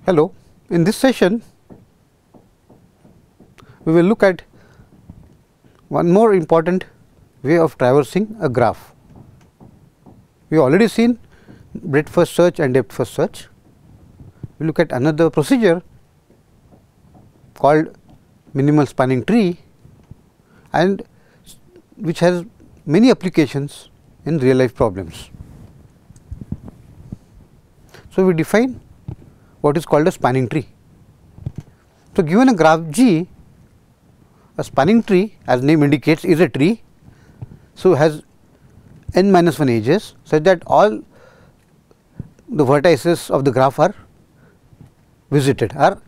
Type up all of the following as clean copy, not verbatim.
Hello, in this session we will look at one more important way of traversing a graph. We have already seen breadth first search and depth first search. We look at another procedure called minimal spanning tree, and which has many applications in real life problems. So, we define what is called a spanning tree. So, given a graph G, a spanning tree as name indicates is a tree. So, has n minus 1 edges such that all the vertices of the graph are visited, are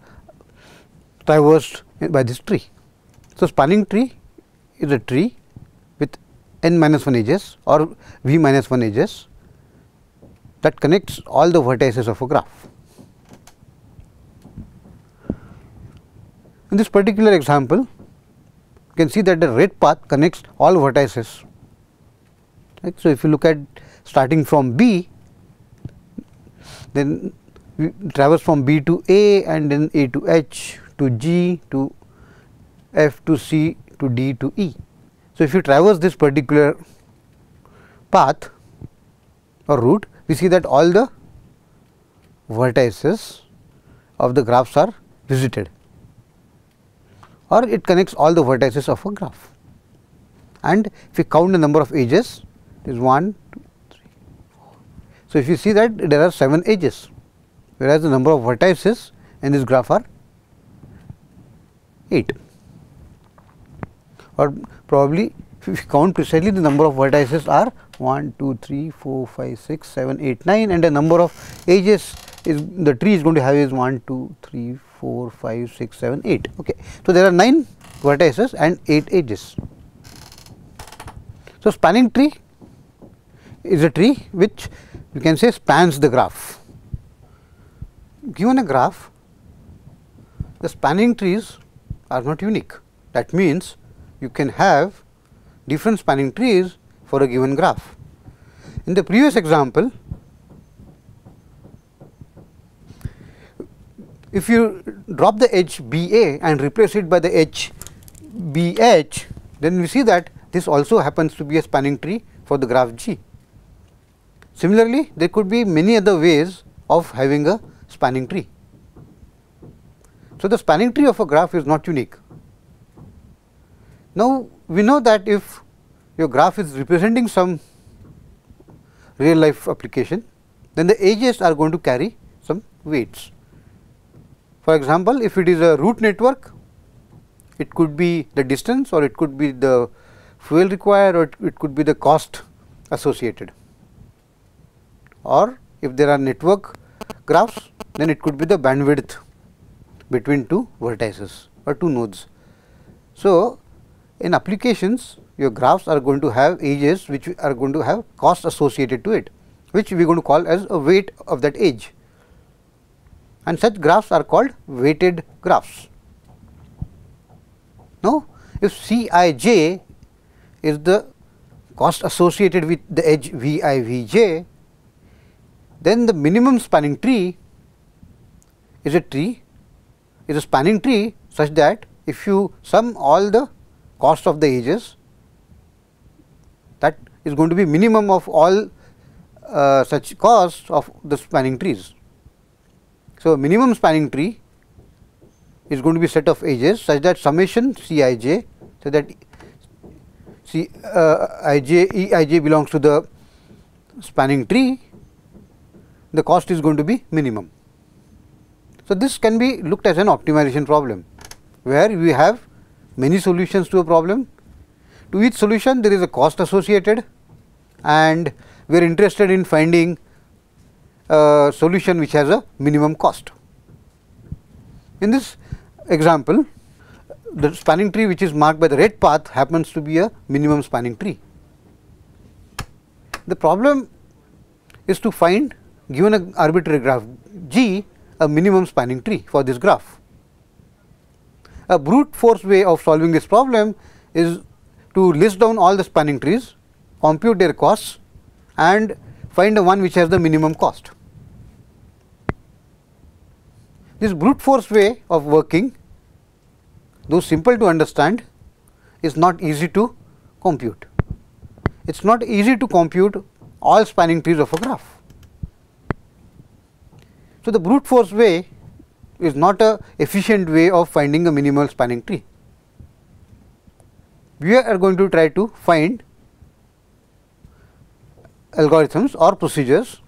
traversed by this tree. So, spanning tree is a tree with n minus 1 edges or v minus 1 edges that connects all the vertices of a graph. In this particular example, you can see that the red path connects all vertices. Right. So, if you look at starting from B, then we traverse from B to A and then A to H to G to F to C to D to E. So, if you traverse this particular path or route, we see that all the vertices of the graphs are visited, or it connects all the vertices of a graph. And if you count the number of edges, it is 1, 2, 3, 4. So, if you see that there are 7 edges, whereas the number of vertices in this graph are 8, or probably if you count precisely, the number of vertices are 1, 2, 3, 4, 5, 6, 7, 8, 9, and the number of edges is the tree is going to have is 1, 2, 3, 4, 5, 6, 7, 8. Okay. So, there are 9 vertices and 8 edges. So, spanning tree is a tree which you can say spans the graph. Given a graph, the spanning trees are not unique. That means, you can have different spanning trees for a given graph. In the previous example, if you drop the edge B A and replace it by the edge B H, then we see that this also happens to be a spanning tree for the graph G. Similarly, there could be many other ways of having a spanning tree. So, the spanning tree of a graph is not unique. Now, we know that if your graph is representing some real life application, then the edges are going to carry some weights. For example, if it is a route network, it could be the distance, or it could be the fuel required, or it could be the cost associated. Or if there are network graphs, then it could be the bandwidth between two vertices or two nodes. So, in applications, your graphs are going to have edges which are going to have cost associated to it, which we are going to call as a weight of that edge, and such graphs are called weighted graphs. Now, if Cij is the cost associated with the edge Vij, then the minimum spanning tree is a spanning tree such that if you sum all the cost of the edges, that is going to be minimum of all such costs of the spanning trees. So, minimum spanning tree is going to be set of edges such that summation Cij, so that Eij belongs to the spanning tree, the cost is going to be minimum. So, this can be looked as an optimization problem, where we have many solutions to a problem. To each solution there is a cost associated, and we are interested in finding a solution which has a minimum cost. In this example, the spanning tree which is marked by the red path happens to be a minimum spanning tree. The problem is to find, given an arbitrary graph G, a minimum spanning tree for this graph. A brute force way of solving this problem is to list down all the spanning trees, compute their costs, and find the one which has the minimum cost. This brute force way of working, though simple to understand, is not easy to compute. It is not easy to compute all spanning trees of a graph. So, the brute force way is not a efficient way of finding a minimal spanning tree. We are going to try to find algorithms or procedures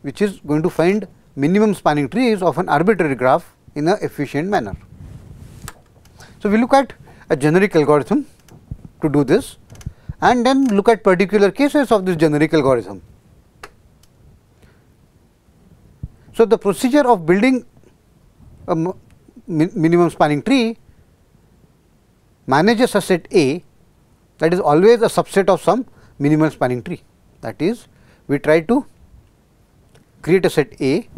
which is going to find minimum spanning trees of an arbitrary graph in an efficient manner. So, we look at a generic algorithm to do this and then look at particular cases of this generic algorithm. So, the procedure of building a minimum spanning tree manages a set A that is always a subset of some minimal spanning tree. That is, we try to create a set A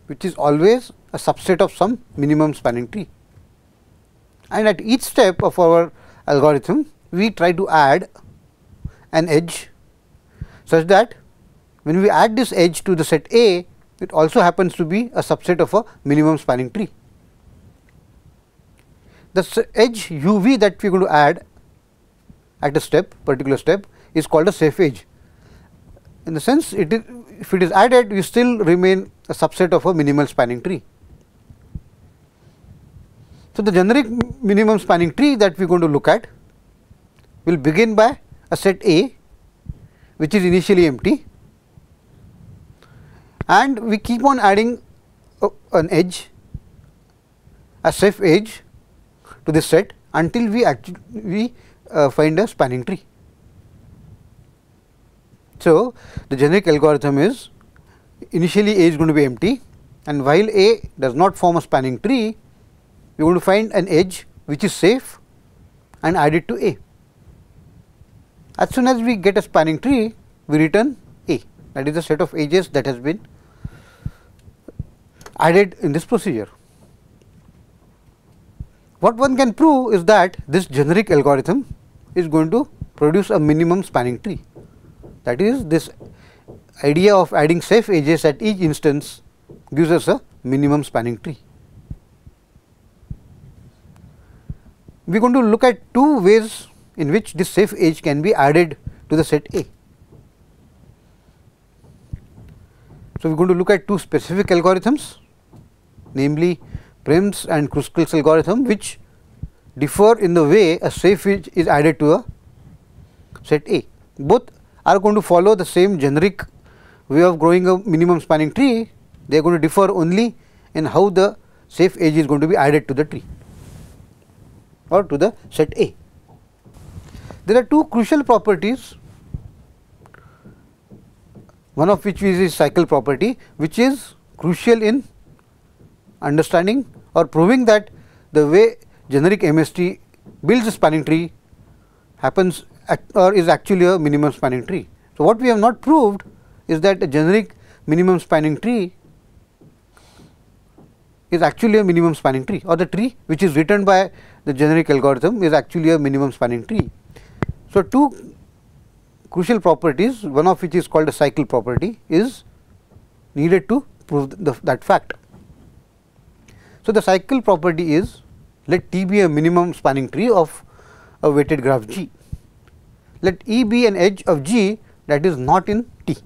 which is always a subset of some minimum spanning tree, and at each step of our algorithm we try to add an edge such that when we add this edge to the set A, it also happens to be a subset of a minimum spanning tree. The edge u v that we are going to add at a particular step is called a safe edge. In the sense, it is, if it is added, we still remain a subset of a minimal spanning tree. So, the generic minimum spanning tree that we are going to look at will begin by a set A which is initially empty, and we keep on adding an edge, a safe edge to this set until we find a spanning tree. So, the generic algorithm is initially A is going to be empty, and while A does not form a spanning tree, we are going to find an edge which is safe and add it to A. As soon as we get a spanning tree, we return A, that is the set of edges that has been added in this procedure. What one can prove is that this generic algorithm is going to produce a minimum spanning tree. That is, this idea of adding safe edges at each instance gives us a minimum spanning tree. We are going to look at two ways in which this safe edge can be added to the set A. So, we are going to look at two specific algorithms, namely Prim's and Kruskal's algorithm, which differ in the way a safe edge is added to a set A. Both are going to follow the same generic way of growing a minimum spanning tree. They are going to differ only in how the safe edge is going to be added to the tree or to the set A. There are two crucial properties, one of which is the cycle property, which is crucial in understanding or proving that the way generic MST builds a spanning tree happens or is actually a minimum spanning tree. So, what we have not proved is that a generic minimum spanning tree is actually a minimum spanning tree, or the tree which is written by the generic algorithm is actually a minimum spanning tree. So, two crucial properties, one of which is called a cycle property, is needed to prove that fact. So, the cycle property is, let T be a minimum spanning tree of a weighted graph G. Let E be an edge of G that is not in T,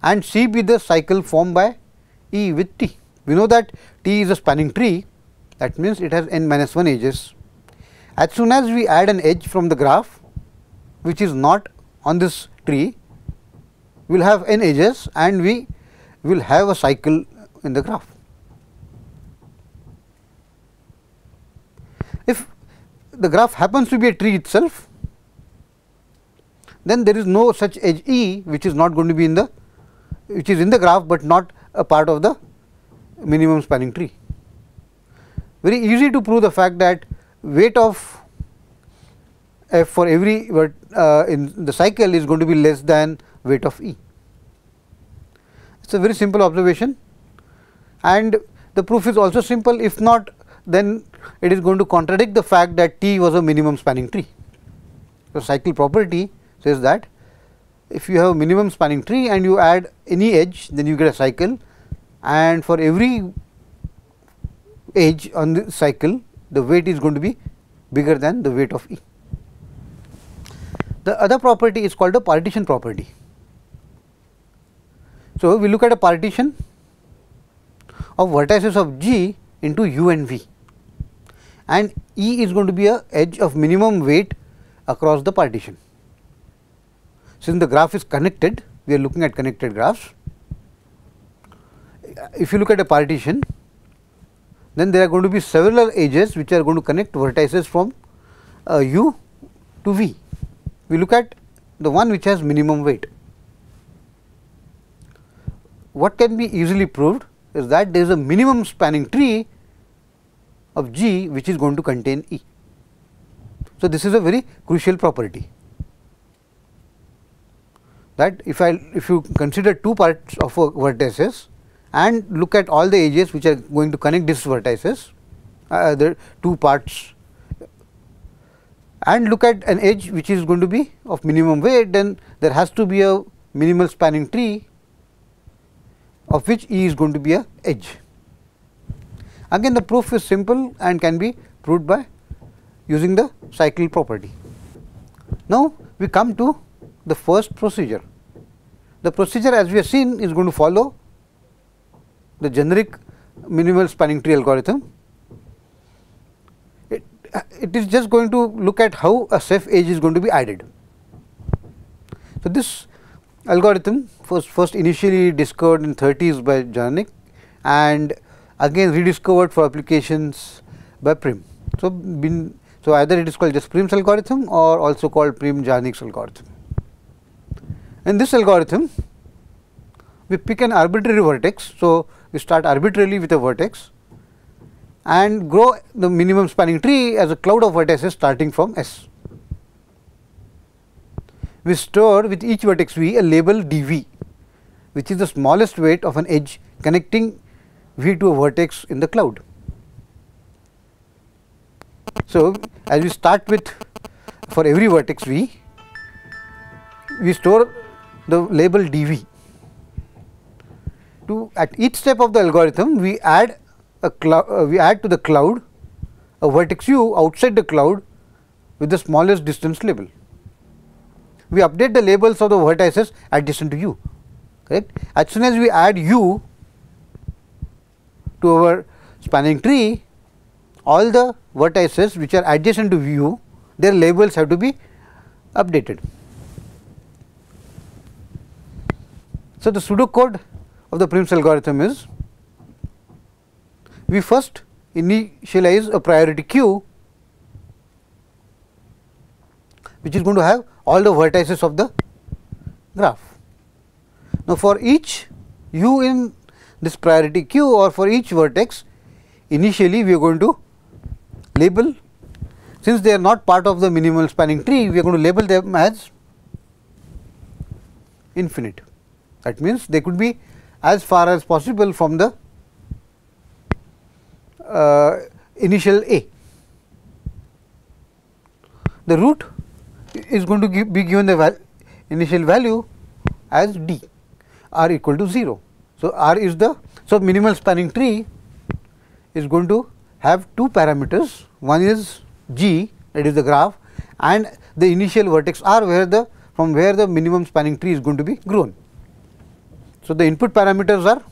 and C be the cycle formed by E with T. We know that T is a spanning tree, that means it has n minus 1 edges. As soon as we add an edge from the graph which is not on this tree, we will have n edges and we will have a cycle in the graph. If the graph happens to be a tree itself, then there is no such edge E which is not going to be in the, which is in the graph, but not a part of the minimum spanning tree. Very easy to prove the fact that weight of F for every in the cycle is going to be less than weight of E. It is a very simple observation, and the proof is also simple. If not, then it is going to contradict the fact that T was a minimum spanning tree. The cycle property says that if you have a minimum spanning tree and you add any edge, then you get a cycle, and for every edge on the cycle, the weight is going to be bigger than the weight of E. The other property is called the partition property. So, we look at a partition of vertices of G into U and V, and E is going to be a edge of minimum weight across the partition. Since the graph is connected, we are looking at connected graphs. If you look at a partition, then there are going to be several edges which are going to connect vertices from U to V. We look at the one which has minimum weight. What can be easily proved is that there is a minimum spanning tree of G which is going to contain E. So, this is a very crucial property, that if you consider two parts of a vertices and look at all the edges which are going to connect these vertices, the two parts, and look at an edge which is going to be of minimum weight, then there has to be a minimal spanning tree of which E is going to be a edge. Again, the proof is simple and can be proved by using the cycle property. Now, we come to the first procedure. The procedure, as we have seen, is going to follow the generic minimal spanning tree algorithm. It is just going to look at how a Ceph edge is going to be added. So, this algorithm first initially discovered in 30s by Jarnik and again rediscovered for applications by Prim. So, either it is called just Prim's algorithm or also called Prim-Jarnik's algorithm. In this algorithm, we pick an arbitrary vertex. So, we start arbitrarily with a vertex and grow the minimum spanning tree as a cloud of vertices starting from S. We store with each vertex V a label dV, which is the smallest weight of an edge connecting V to a vertex in the cloud. So, as we start with, for every vertex V, we store the label dV. At each step of the algorithm, we add to the cloud a vertex U outside the cloud with the smallest distance label. We update the labels of the vertices adjacent to U, correct. As soon as we add U to our spanning tree, all the vertices which are adjacent to U, their labels have to be updated. So, the pseudocode of the Prim's algorithm is, we first initialize a priority queue which is going to have all the vertices of the graph. Now, for each U in this priority queue or for each vertex, initially we are going to label, since they are not part of the minimal spanning tree, we are going to label them as infinite. That means, they could be as far as possible from the initial A. The root is going to be given the initial value as D, R equal to 0. So, R is the, so minimal spanning tree is going to have two parameters, one is G, that is the graph, and the initial vertex R, where from where the minimum spanning tree is going to be grown. So, the input parameters are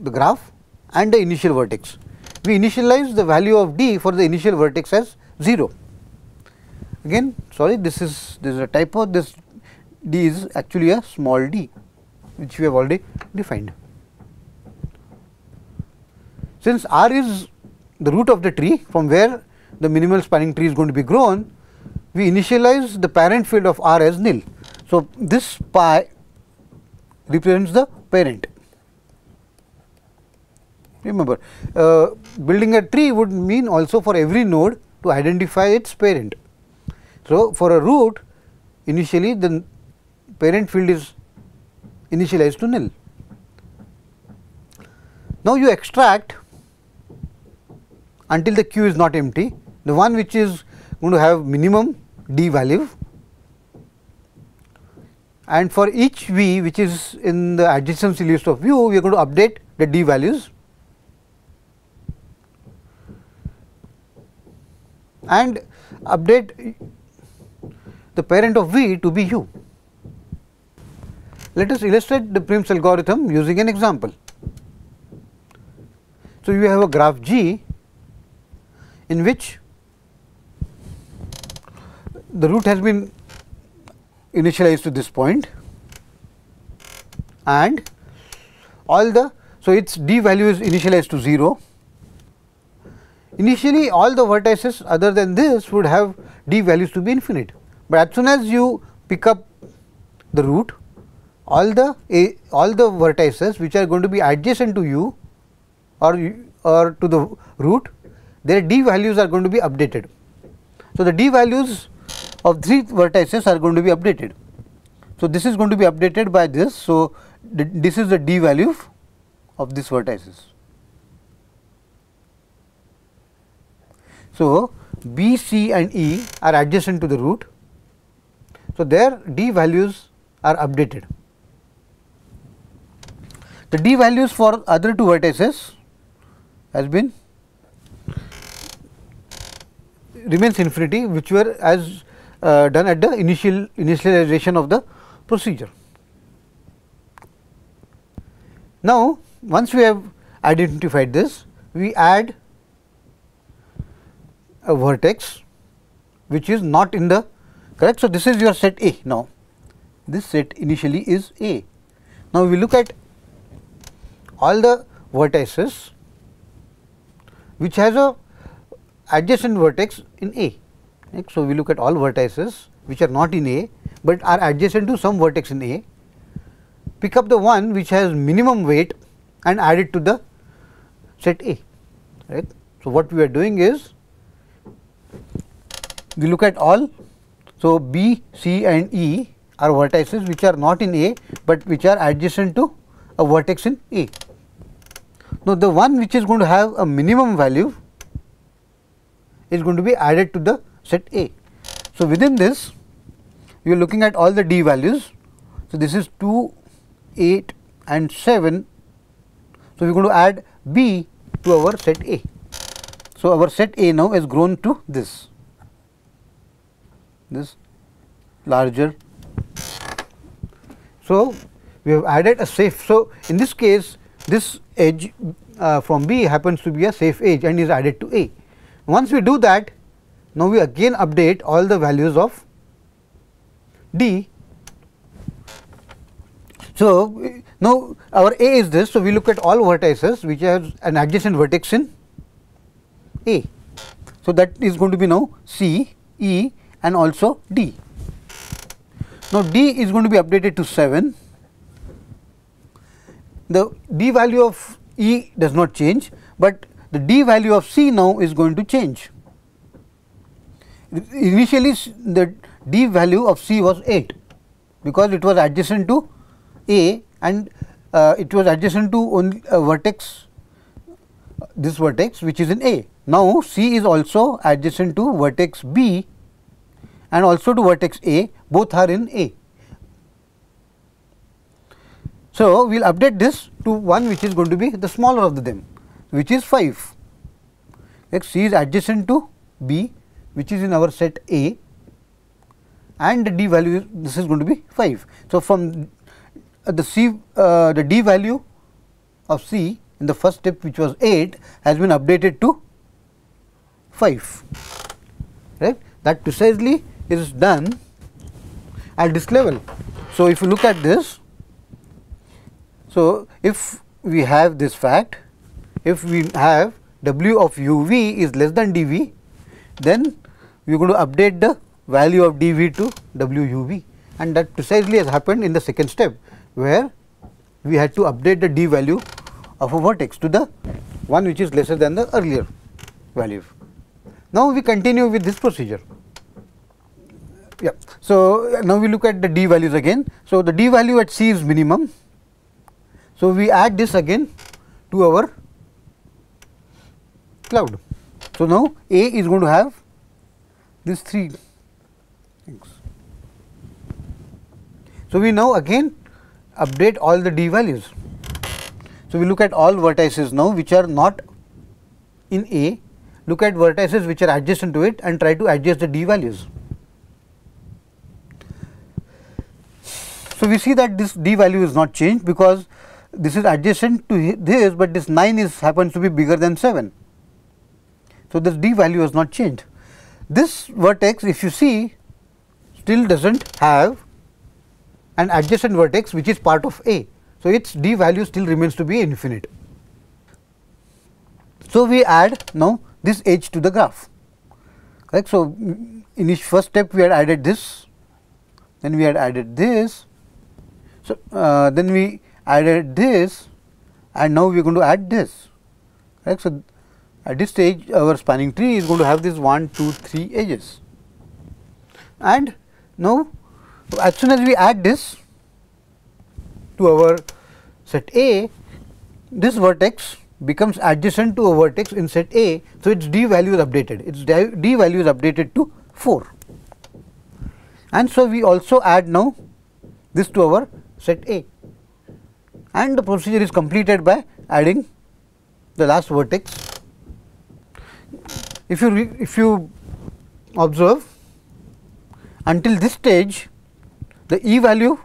the graph and the initial vertex. We initialize the value of D for the initial vertex as 0. Again, sorry, this is a typo, this D is actually a small d, which we have already defined. Since R is the root of the tree from where the minimal spanning tree is going to be grown, we initialize the parent field of R as nil. So, this pi represents the parent. Remember, building a tree would mean also for every node to identify its parent. So, for a root, initially the parent field is initialized to nil. Now, you extract until the queue is not empty, the one which is going to have minimum D value, and for each V which is in the adjacency list of U, we are going to update the D values. and update the parent of V to be U. Let us illustrate the Prim's algorithm using an example. So, you have a graph G in which the root has been initialized to this point and all the, so its D value is initialized to 0. Initially all the vertices other than this would have D values to be infinite, but as soon as you pick up the root, all the vertices which are going to be adjacent to you or to the root, their D values are going to be updated. So, the D values of 3 vertices are going to be updated. So, this is going to be updated by this. So, this is the D value of these vertices. So, B, C and E are adjacent to the root. So, their D values are updated. The D values for other 2 vertices has been remains infinity, which were as done at the initialization of the procedure. Now, once we have identified this, we add a vertex which is not in the correct. So, this is your set A. Now, this set initially is A. Now, we look at all the vertices which has a adjacent vertex in A. Right. So, we look at all vertices which are not in A, but are adjacent to some vertex in A, pick up the one which has minimum weight and add it to the set A. Right. So, what we are doing is we look at all. So, B, C and E are vertices which are not in A, but which are adjacent to a vertex in A. Now, the one which is going to have a minimum value is going to be added to the set A. So, within this you are looking at all the D values. So, this is 2, 8 and 7. So, we are going to add B to our set A. So, our set A now has grown to this larger. So, we have added a safe. So, in this case this edge from B happens to be a safe edge and is added to A. Once we do that, now we again update all the values of D. So, now our A is this. So, we look at all vertices which has an adjacent vertex in A. So, that is going to be now C, E and also D. Now, D is going to be updated to 7. The D value of E does not change, but the D value of C now is going to change. Initially the D value of C was 8, because it was adjacent to A and it was adjacent to only a vertex, this vertex which is in A. Now, C is also adjacent to vertex B and also to vertex A, both are in A. So, we will update this to one which is going to be the smaller of them, which is 5. C is adjacent to B, which is in our set A, and the D value, this is going to be 5. So, from the D value of C in the first step, which was 8, has been updated to 5. Right? That precisely is done at this level. So, if you look at this, so if we have this fact, if we have W of u v is less than d v, then we are going to update the value of d v to W u v, and that precisely has happened in the second step, where we had to update the d value of a vertex to the one which is lesser than the earlier value. Now, we continue with this procedure. Yeah. So, now we look at the d values again. So, the d value at C is minimum. So, we add this again to our cloud. So, now A is going to have these 3 things. So, we now again update all the d values. So, we look at all vertices now which are not in A look at vertices which are adjacent to it and try to adjust the d values. So, we see that this d value is not changed because this is adjacent to this, but this 9 is happens to be bigger than 7. So, this d value has not changed. This vertex, if you see, still does not have an adjacent vertex which is part of A. So, its d value still remains to be infinite. So, we add now this edge to the graph, correct. So, in each first step we had added this, then we had added this. So, then we added this, and now we are going to add this, correct. So, at this stage our spanning tree is going to have this 1, 2, 3 edges, and now as soon as we add this to our set A, this vertex becomes adjacent to a vertex in set A. So, its d value is updated, its d value is updated to 4, and so we also add now this to our set A, and the procedure is completed by adding the last vertex. If you observe, until this stage the E value,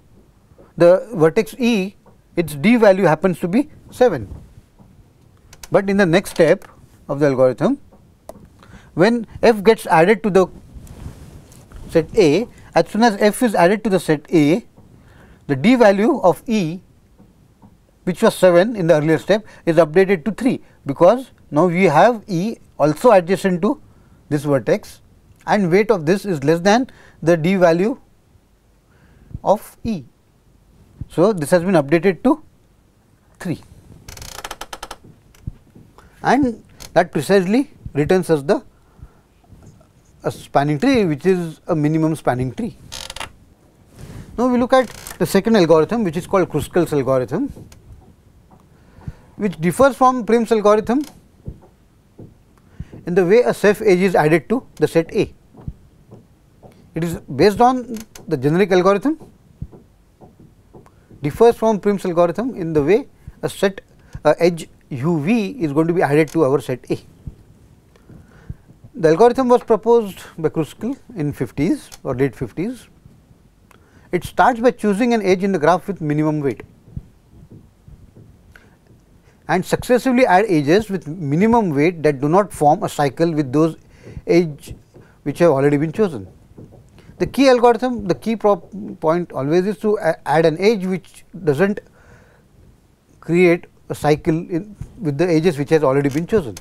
the vertex E, its d value happens to be 7, but in the next step of the algorithm, when f gets added to the set A, as soon as f is added to the set A, the d value of E, which was 7 in the earlier step, is updated to 3, because now we have E also adjacent to this vertex, and weight of this is less than the d value of E. So, this has been updated to 3, and that precisely returns us the spanning tree, which is a minimum spanning tree. Now, we look at the second algorithm, which is called Kruskal's algorithm, which differs from Prim's algorithm in the way a Ceph edge is added to the set A. It is based on the generic algorithm, differs from Prim's algorithm in the way a set edge u v is going to be added to our set A. The algorithm was proposed by Kruskal in 50s or late 50s. It starts by choosing an edge in the graph with minimum weight and successively add edges with minimum weight that do not form a cycle with those edge which have already been chosen. The key algorithm, the key point always is to add an edge which does not create a cycle with the edges which has already been chosen.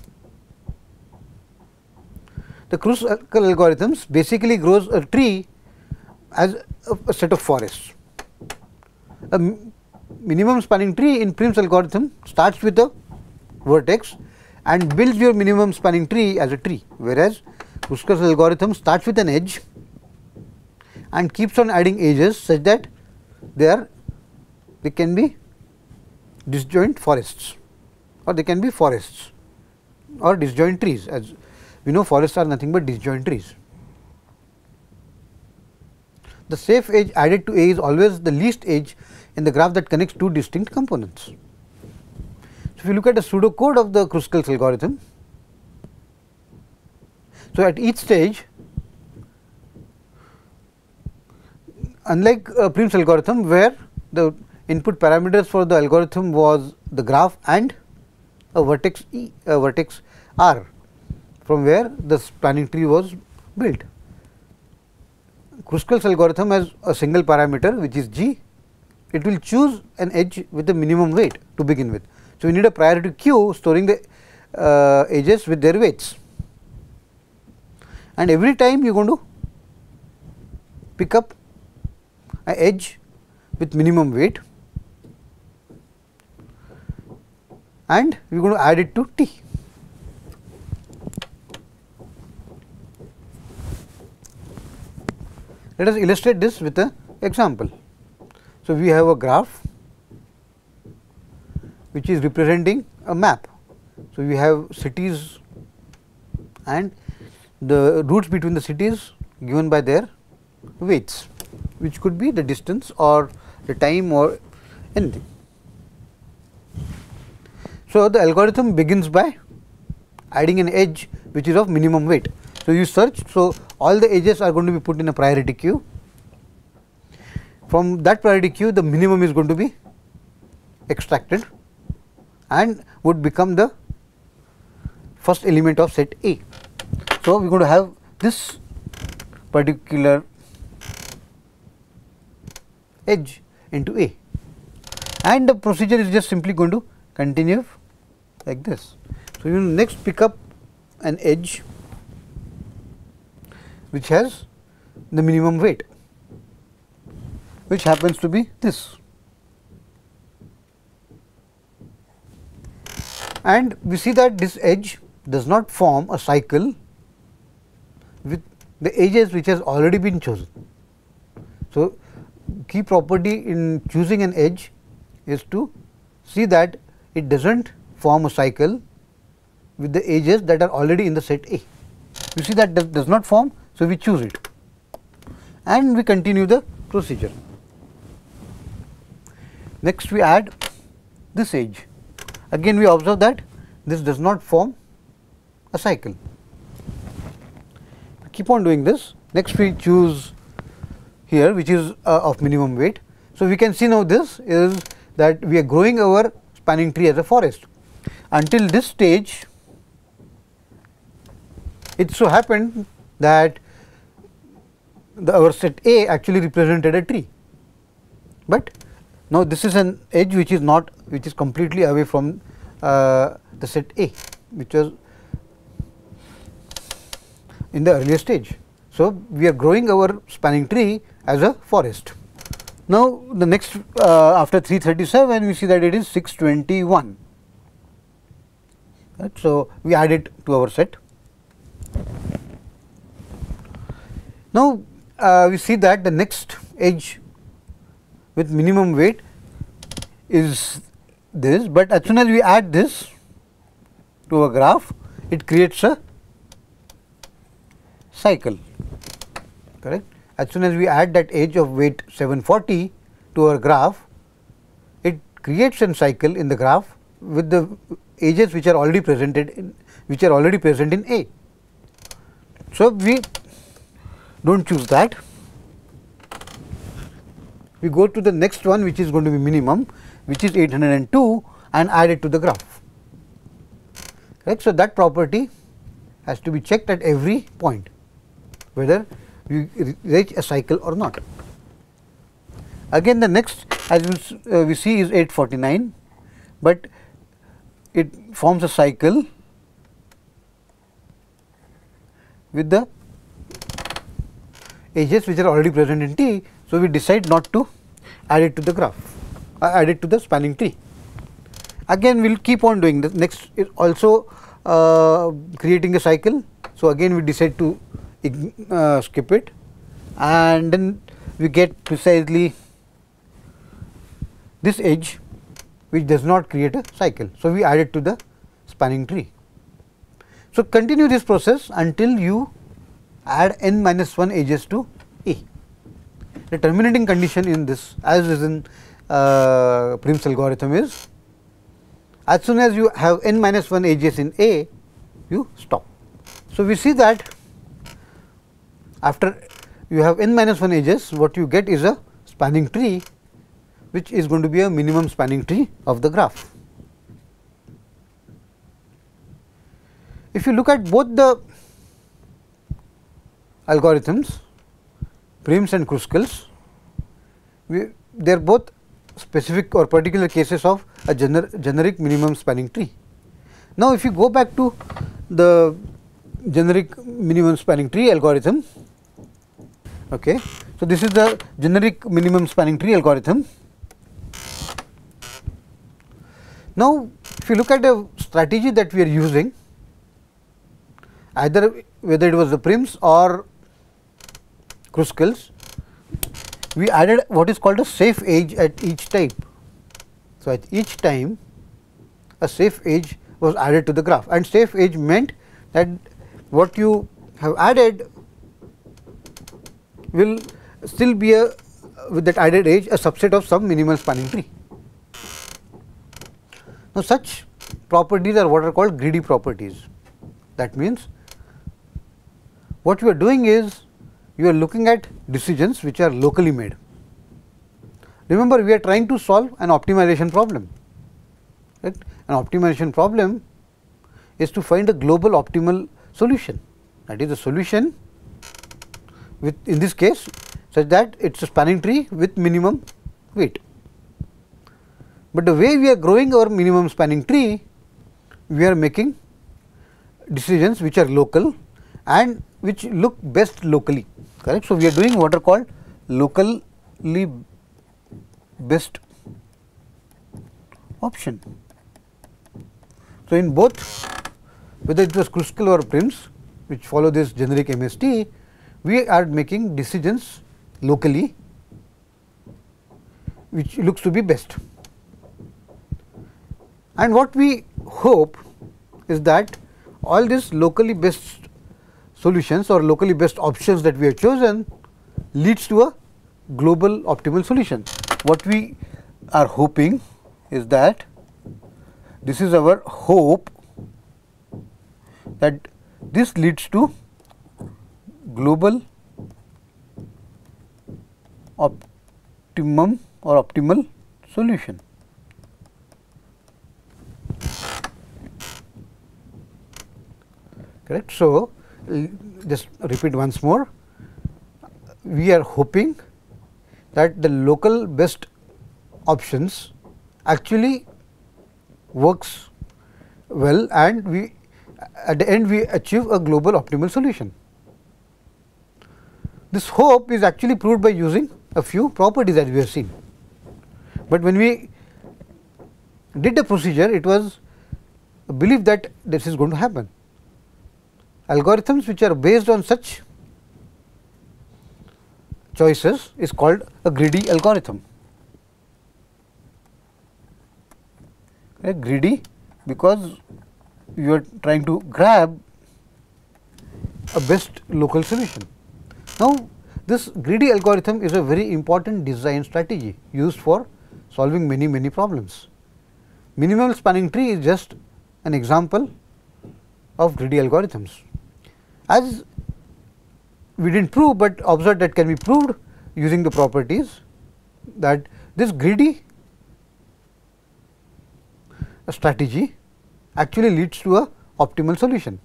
The Kruskal algorithms basically grows a tree as a set of forests. A minimum spanning tree in Prim's algorithm starts with a vertex and builds your minimum spanning tree as a tree, whereas Kruskal's algorithm starts with an edge and keeps on adding edges such that they can be disjoint forests, or they can be forests or disjoint trees. As we know, forests are nothing but disjoint trees. The safe edge added to A is always the least edge in the graph that connects two distinct components. So, if you look at the pseudocode of the Kruskal's algorithm, so at each stage, unlike Prim's algorithm where the input parameters for the algorithm was the graph and a vertex E, a vertex R, from where the spanning tree was built. Kruskal's algorithm has a single parameter which is G. It will choose an edge with a minimum weight to begin with. So, we need a priority queue storing the edges with their weights, and every time you are going to pick up an edge with minimum weight and we are going to add it to T. Let us illustrate this with an example. So, we have a graph which is representing a map. So, we have cities and the routes between the cities given by their weights, which could be the distance or the time or anything. So, the algorithm begins by adding an edge which is of minimum weight. So, you search, so all the edges are going to be put in a priority queue. From that priority queue, the minimum is going to be extracted and would become the first element of set A. So, we are going to have this particular edge into A, and the procedure is just simply going to continue like this. So, you will next pick up an edge which has the minimum weight, which happens to be this, and we see that this edge does not form a cycle with the edges which has already been chosen. So, key property in choosing an edge is to see that it does not form a cycle with the edges that are already in the set A. You see that does not form, so we choose it and we continue the procedure. Next we add this edge. Again we observe that this does not form a cycle. Keep on doing this. Next we choose here, which is of minimum weight. So, we can see now this is that we are growing our spanning tree as a forest. Until this stage, it so happened that our set A actually represented a tree, but now this is an edge which is not, which is completely away from the set A, which was in the earlier stage. So, we are growing our spanning tree as a forest. Now, the next after 337 we see that it is 621. Right. So, we add it to our set. Now, we see that the next edge with minimum weight is this, but as soon as we add this to a graph, it creates a cycle, correct. As soon as we add that edge of weight 740 to our graph, it creates a cycle in the graph with the edges which are already presented in, which are already present in A. So, we do not choose that, we go to the next one which is going to be minimum, which is 802, and add it to the graph, correct. So, that property has to be checked at every point, whether you reach a cycle or not. Again the next, as we see, is 849, but it forms a cycle with the edges which are already present in T. So, we decide not to add it to the graph, add it to the spanning tree. Again we will keep on doing this. Next is also creating a cycle. So, again we decide to skip it, and then we get precisely this edge which does not create a cycle. So, we add it to the spanning tree. So, continue this process until you add n minus 1 edges to A. The terminating condition in this, as is in Prim's algorithm, is as soon as you have n minus 1 edges in A, you stop. So, we see that after you have n minus 1 edges, what you get is a spanning tree which is going to be a minimum spanning tree of the graph. If you look at both the algorithms, Prim's and Kruskal's, they are both specific or particular cases of a generic minimum spanning tree. Now, if you go back to the generic minimum spanning tree algorithm, okay. So, this is the generic minimum spanning tree algorithm. Now, if you look at the strategy that we are using, either whether it was the Prim's or Kruskal's, we added what is called a safe edge at each type. So, at each time a safe edge was added to the graph, and safe edge meant that what you have added will still be a, with that added edge, a subset of some minimal spanning tree. Now, such properties are what are called greedy properties. That means, what you are doing is you are looking at decisions which are locally made. Remember, we are trying to solve an optimization problem. Right? An optimization problem is to find a global optimal solution, that is a solution with, in this case, such that it is a spanning tree with minimum weight. But the way we are growing our minimum spanning tree, we are making decisions which are local and which look best locally, correct. So, we are doing what are called locally best option. So, in both, whether it was Kruskal or Prince which follow this generic MST, we are making decisions locally which looks to be best. And what we hope is that all these locally best solutions or locally best options that we have chosen leads to a global optimal solution. What we are hoping is that this is our hope that this leads to global optimum or optimal solution. Correct. So, just repeat once more, we are hoping that the local best options actually works well and we at the end we achieve a global optimal solution. This hope is actually proved by using a few properties that we have seen, but when we did the procedure, it was believed that this is going to happen. Algorithms which are based on such choices is called a greedy algorithm. Greedy because you are trying to grab a best local solution. Now, this greedy algorithm is a very important design strategy used for solving many problems. Minimal spanning tree is just an example of greedy algorithms. As we did not prove, but observe that can be proved using the properties that this greedy strategy actually leads to a optimal solution.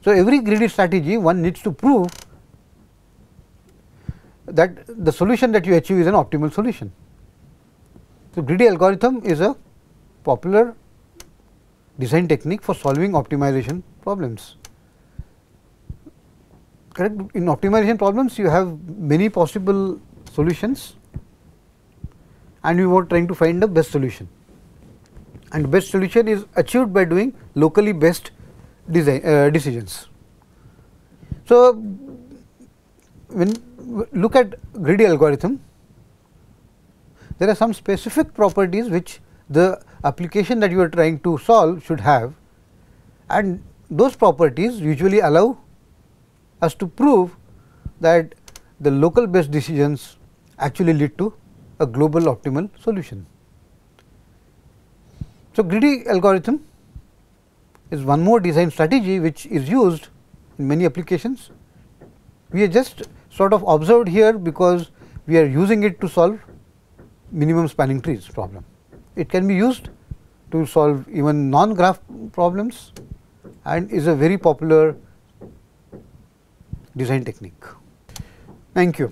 So, every greedy strategy one needs to prove that the solution that you achieve is an optimal solution. So, greedy algorithm is a popular design technique for solving optimization problems. Correct. In optimization problems, you have many possible solutions and you are trying to find the best solution, and best solution is achieved by doing locally best decisions. So, when we look at greedy algorithm, there are some specific properties which the application that you are trying to solve should have, and those properties usually allow us to prove that the local based decisions actually lead to a global optimal solution. So, greedy algorithm is one more design strategy which is used in many applications. We are just sort of observed here because we are using it to solve minimum spanning trees problem. It can be used to solve even non-graph problems and is a very popular design technique. Thank you.